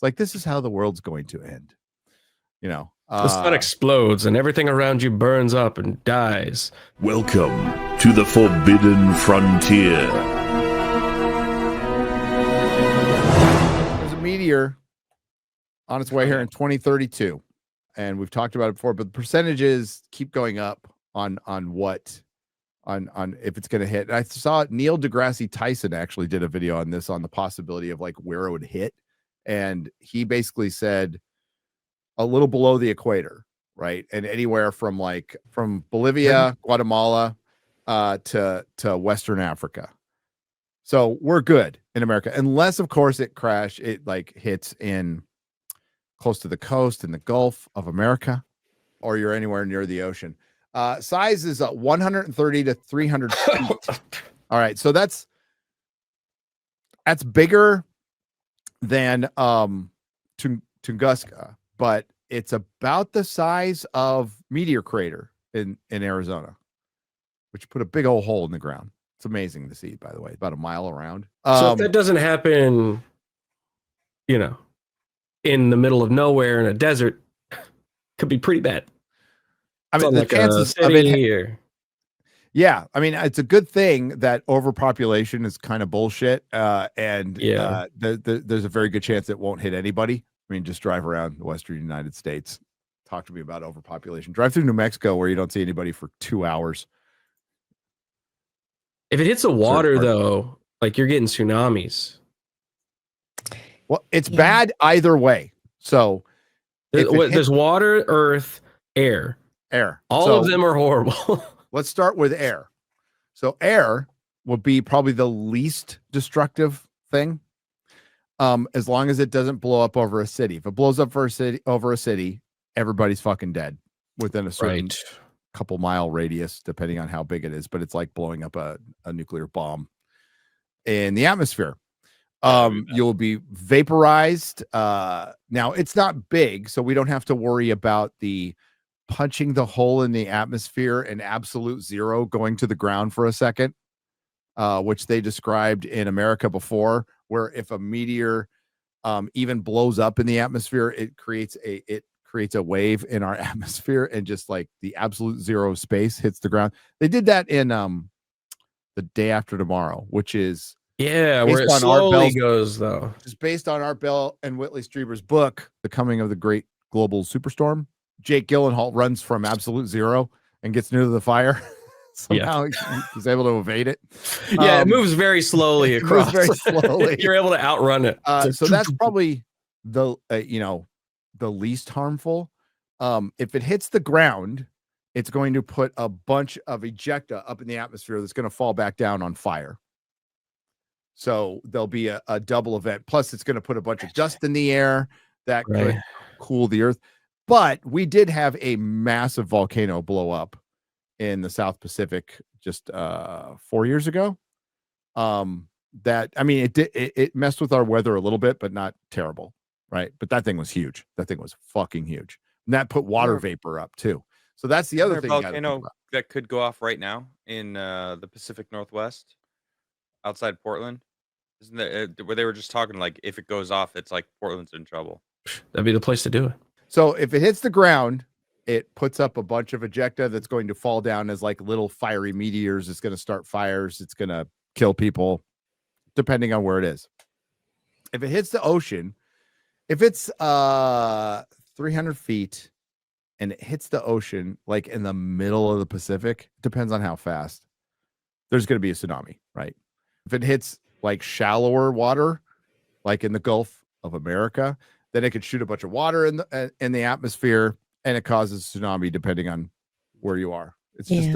It's like, this is how the world's going to end. You know, the sun explodes and everything around you burns up and dies. Welcome to the Forbidden Frontier. There's a meteor on its way here in 2032, and we've talked about it before, but the percentages keep going up on if it's going to hit. And I saw Neil deGrasse Tyson actually did a video on this, on the possibility of like where it would hit, and he basically said a little below the equator, right? And anywhere from Bolivia, Guatemala, to Western Africa. So we're good in America, unless of course it hits in close to the coast in the Gulf of America, or you're anywhere near the ocean. Size is 130 to 300 feet. All right, so that's bigger than Tunguska, but it's about the size of Meteor Crater in Arizona, which put a big old hole in the ground. It's amazing to see, by the way, about a mile around. So if that doesn't happen, in the middle of nowhere in a desert, could be pretty bad. I mean, the chances of it here. Yeah, I mean, it's a good thing that overpopulation is kind of bullshit, and there's a very good chance it won't hit anybody. I mean, just drive around the Western United States. Talk to me about overpopulation. Drive through New Mexico where you don't see anybody for 2 hours. If it hits the water, though, like you're getting tsunamis. Well, it's bad either way. So there's water, earth, air. All of them are horrible. Let's start with air. So air would be probably the least destructive thing, as long as it doesn't blow up over a city. If it blows up over a city, everybody's fucking dead within a certain couple mile radius, depending on how big it is. But it's like blowing up a nuclear bomb in the atmosphere. You'll be vaporized. Now it's not big, so we don't have to worry about the punching the hole in the atmosphere and absolute zero going to the ground for a second, which they described in America before, where if a meteor even blows up in the atmosphere, it creates a wave in our atmosphere, and just like the absolute zero space hits the ground. They did that in The Day After Tomorrow, which is where it slowly goes, though. It's based on Art Bell and Whitley Strieber's book, The Coming of the Great Global Superstorm. Jake Gyllenhaal runs from absolute zero and gets near the fire. Somehow he's able to evade it. It moves very slowly across. Very slowly. You're able to outrun it. So that's probably the least harmful. If it hits the ground, it's going to put a bunch of ejecta up in the atmosphere that's going to fall back down on fire. So there'll be a double event. Plus, it's going to put a bunch of dust in the air that could cool the earth. But we did have a massive volcano blow up in the South Pacific just 4 years ago. It messed with our weather a little bit, but not terrible, right? But that thing was huge. That thing was fucking huge. And that put water vapor up too. So that's the other thing. Volcano that could go off right now in the Pacific Northwest, outside Portland. Isn't that where they were just talking? Like, if it goes off, it's like Portland's in trouble. That'd be the place to do it. So if it hits the ground, it puts up a bunch of ejecta that's going to fall down as like little fiery meteors. It's going to start fires. It's going to kill people, depending on where it is. If it hits the ocean, if it's 300 feet and it hits the ocean, like in the middle of the Pacific, depends on how fast, there's going to be a tsunami, right? If it hits like shallower water, like in the Gulf of America, then it could shoot a bunch of water in the atmosphere, and it causes tsunami depending on where you are. It's just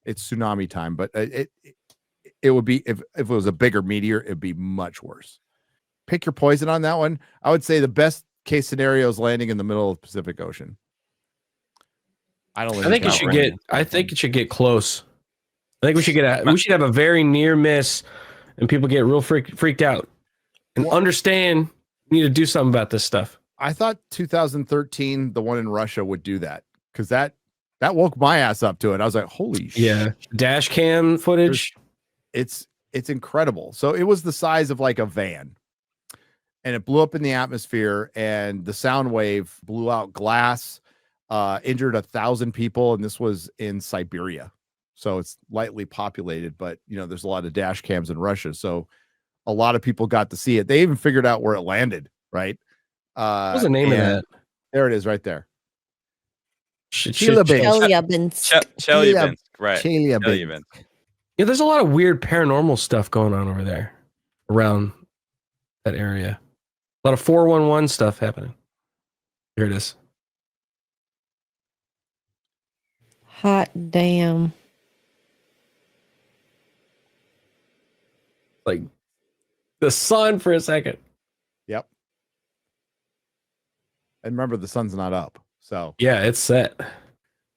it's tsunami time, but it would be if it was a bigger meteor, it'd be much worse. Pick your poison on that one. I would say the best case scenario is landing in the middle of the Pacific Ocean. I think it should get close. I think we should have a very near miss, and people get real freaked out and understand. Need to do something about this stuff. I thought 2013, the one in Russia, would do that, because that woke my ass up to it. I was like, holy shit. Dash cam footage. It's incredible. So it was the size of like a van. and it blew up in the atmosphere, and the sound wave blew out glass, injured 1,000 people, and this was in Siberia. So it's lightly populated, but there's a lot of dash cams in Russia. So a lot of people got to see it. They even figured out where it landed, right? What's the name of that? There it is right there. Chelyabinsk. Right. Chelyabinsk. Yeah, there's a lot of weird paranormal stuff going on over there around that area. A lot of 411 stuff happening. Here it is. Hot damn. Like the sun for a second. Yep. And remember, the sun's not up. So yeah, it's set.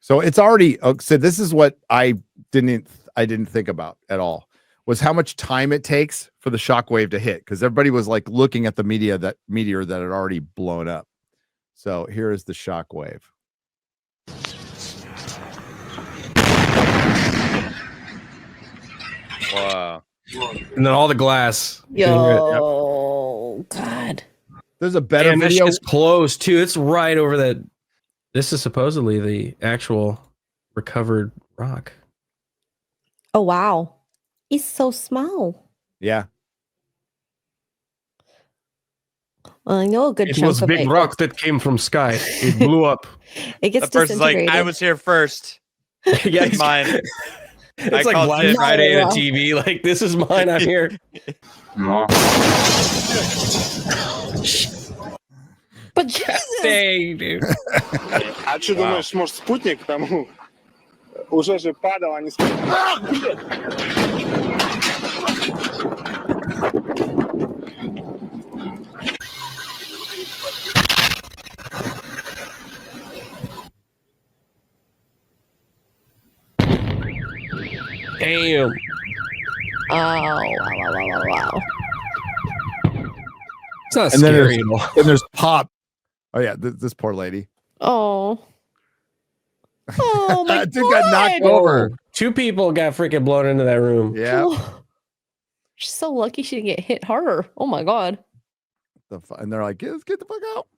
So it's already. So this is what I didn't think about at all, was how much time it takes for the shockwave to hit, because everybody was like looking at the meteor that had already blown up. So here is the shockwave. Wow. And then all the glass. Yo, God. There's a better video. It's close too. It's right over that. This is supposedly the actual recovered rock. Oh, wow. It's so small. Yeah. Well, I know a good It chunk was of big it. rock that came from sky. It blew up. It gets The person's like, disintegrated. I was here first. Yeah, It's mine. It's like called Black it. Friday at TV. Like, this is mine. I'm here. But Jesus! Dang, dude. А что думаешь, может, спутник там уже же падал, они Damn. Oh, wow. It's not And then scary at all. And there's pop. Oh yeah, this poor lady. Oh. Oh, my Dude got knocked God. over. 2 people got freaking blown into that room. Yeah. She's so lucky she didn't get hit harder. Oh, my God. And they're like, let's get the fuck out.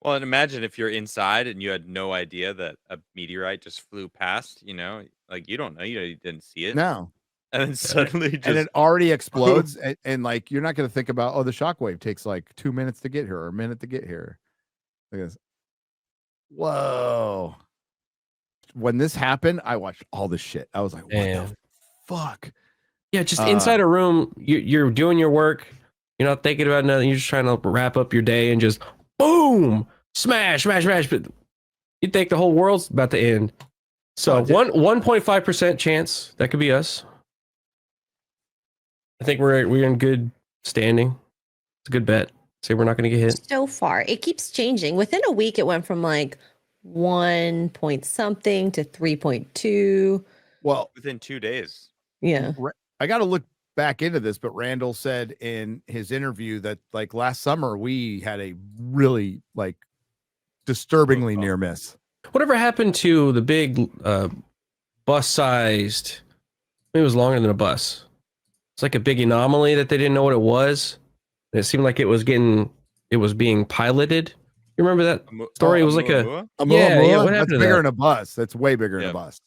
Well, and imagine if you're inside and you had no idea that a meteorite just flew past, like you don't know, you didn't see it. No. And then suddenly just And it already explodes. and like, you're not going to think about, the shockwave takes like 2 minutes to get here or a minute to get here. Look at this. Whoa. When this happened, I watched all this shit. I was like, what the fuck? Yeah, just inside a room, you're doing your work. You're not thinking about nothing. You're just trying to wrap up your day and just boom, smash. But you think the whole world's about to end. So 1.5% chance that could be us. I think we're in good standing. It's a good bet. Say we're not going to get hit. So far, it keeps changing. Within a week, it went from like 1 point something to 3.2. Well, within 2 days. Yeah. I got to look back into this, but Randall said in his interview that like last summer we had a really like disturbingly near miss. Whatever happened to the big bus-sized? Maybe it was longer than a bus. It's like a big anomaly that they didn't know what it was. And it seemed like it was being piloted. You remember that story? It was like yeah. What happened That's to bigger that? than a bus. That's way bigger than a bus.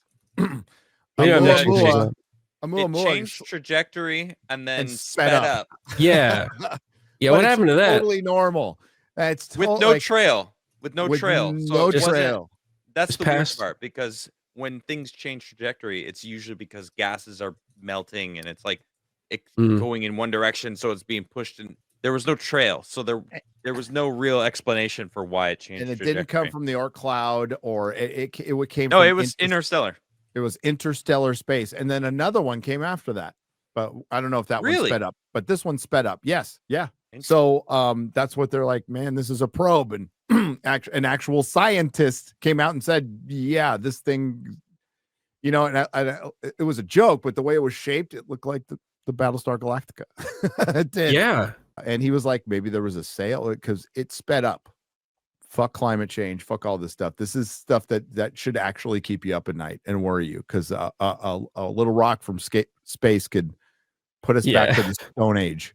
It changed trajectory and then sped up. Yeah. Yeah, what happened to that? Totally normal. That's with no trail. With no trail. No trail. That's the weird part, because when things change trajectory, it's usually because gases are melting and it's like it's going in one direction, so it's being pushed in. There was no trail, so there was no real explanation for why it changed. And it didn't come from the Oort cloud, or it came. No, from it was interstellar. It was interstellar space, and then another one came after that. But I don't know if that one sped up. But this one sped up. Yes, yeah. So that's what they're like. Man, this is a probe, and an actual scientist came out and said, "Yeah, this thing." And it was a joke, but the way it was shaped, it looked like the Battlestar Galactica. It did. Yeah. And he was like, maybe there was a sail, because it sped up. Fuck climate change. Fuck all this stuff. This is stuff that should actually keep you up at night and worry you, because a little rock from space could put us back to the Stone Age.